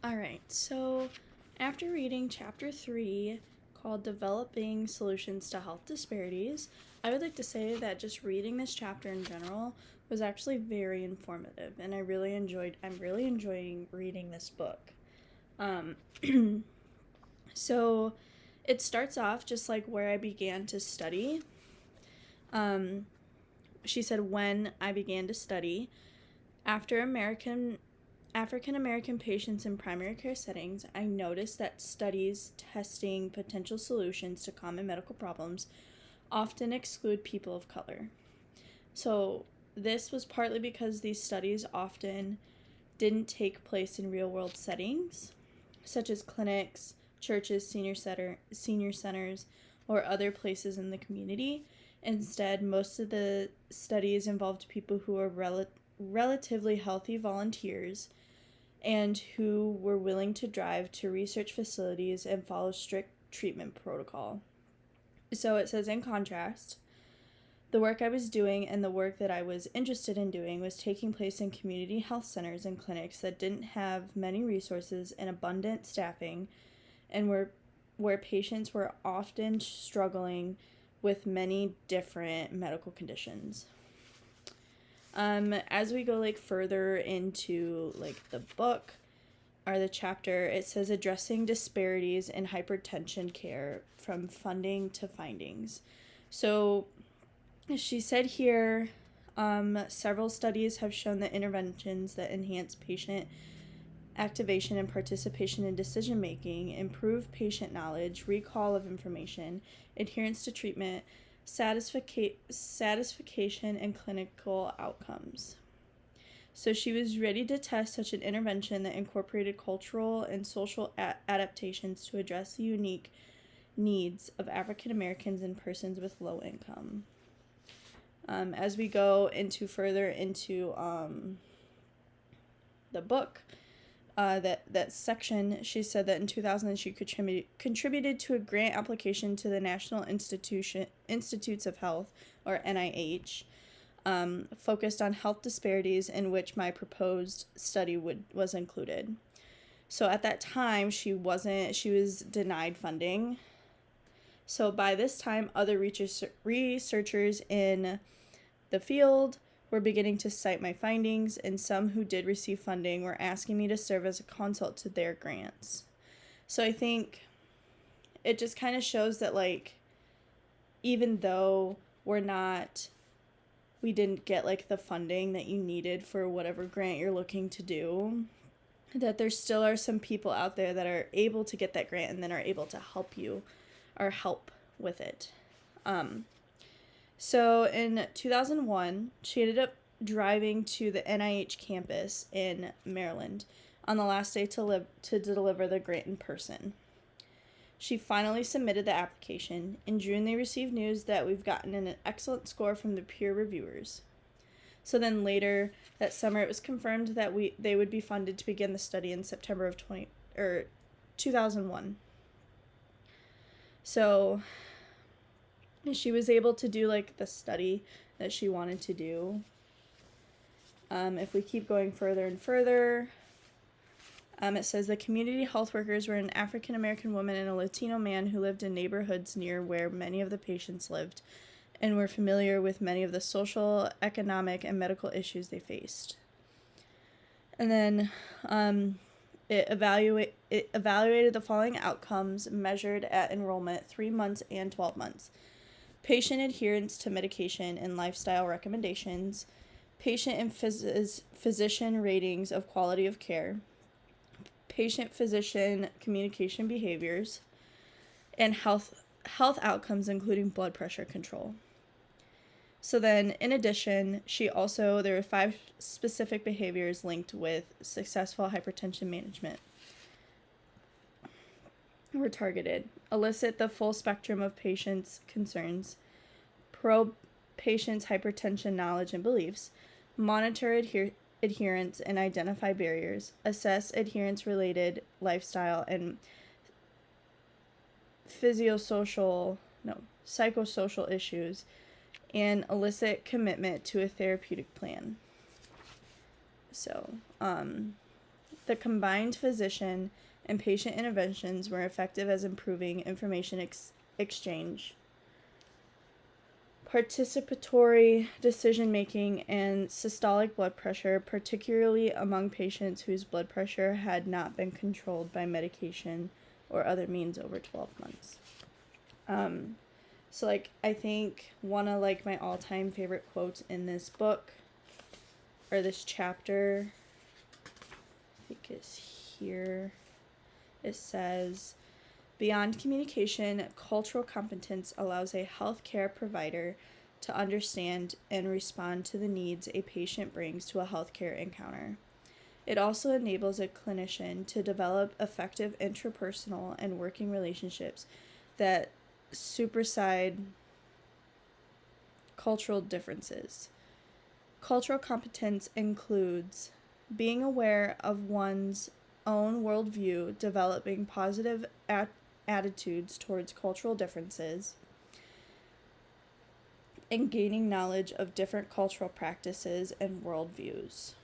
All right, so after reading chapter 3 called Developing Solutions to Health Disparities, I would like to say that just reading this chapter in general was actually very informative, and I'm really enjoying reading this book. So it starts off just like where I began to study. She said, when I began to study, after African American patients in primary care settings, I noticed that studies testing potential solutions to common medical problems often exclude people of color. So, this was partly because these studies often didn't take place in real world settings, such as clinics, churches, senior centers, or other places in the community. Instead, most of the studies involved people who were relatively healthy volunteers and who were willing to drive to research facilities and follow strict treatment protocol. So it says, in contrast, the work I was doing and the work that I was interested in doing was taking place in community health centers and clinics that didn't have many resources and abundant staffing, and where patients were often struggling with many different medical conditions. As we go further into the book or the chapter, it says addressing disparities in hypertension care from funding to findings. So she said here, several studies have shown that interventions that enhance patient activation and participation in decision making, improve patient knowledge, recall of information, adherence to treatment, satisfaction, and clinical outcomes. So she was ready to test such an intervention that incorporated cultural and social adaptations to address the unique needs of African Americans and persons with low income. As we go further into the book, that section, she said that in 2000 she contributed to a grant application to the National Institutes of Health, or NIH, focused on health disparities, in which my proposed study was included. So at that time, she was denied funding. So by this time, other researchers in the field were beginning to cite my findings, and some who did receive funding were asking me to serve as a consult to their grants. So I think it just kind of shows that, even though we didn't get, the funding that you needed for whatever grant you're looking to do, that there still are some people out there that are able to get that grant and then are able to help you or help with it. So in 2001, she ended up driving to the NIH campus in Maryland on the last day to deliver the grant in person. She finally submitted the application. In June, they received news that we've gotten an excellent score from the peer reviewers. So then later that summer, it was confirmed that they would be funded to begin the study in September of 2001. So she was able to do the study that she wanted to do. If we keep going further and further, it says the community health workers were an African American woman and a Latino man who lived in neighborhoods near where many of the patients lived and were familiar with many of the social, economic, and medical issues they faced. And then it evaluated the following outcomes measured at enrollment: 3 months and 12 months. Patient adherence to medication and lifestyle recommendations, patient and physician ratings of quality of care, patient-physician communication behaviors, and health outcomes, including blood pressure control. So then, in addition, there were 5 specific behaviors linked with successful hypertension management were targeted. Elicit the full spectrum of patients' concerns, probe patients' hypertension knowledge and beliefs, monitor adherence and identify barriers, assess adherence-related lifestyle and psychosocial issues, and elicit commitment to a therapeutic plan. So, The combined physician and patient interventions were effective as improving information exchange, participatory decision making, and systolic blood pressure, particularly among patients whose blood pressure had not been controlled by medication or other means over 12 months. So, like, I think one of, like, my all-time favorite quotes in this book, or this chapter, I think is here. It says, beyond communication, cultural competence allows a healthcare provider to understand and respond to the needs a patient brings to a healthcare encounter. It also enables a clinician to develop effective interpersonal and working relationships that supersede cultural differences. Cultural competence includes being aware of one's own worldview, developing positive attitudes towards cultural differences, and gaining knowledge of different cultural practices and worldviews.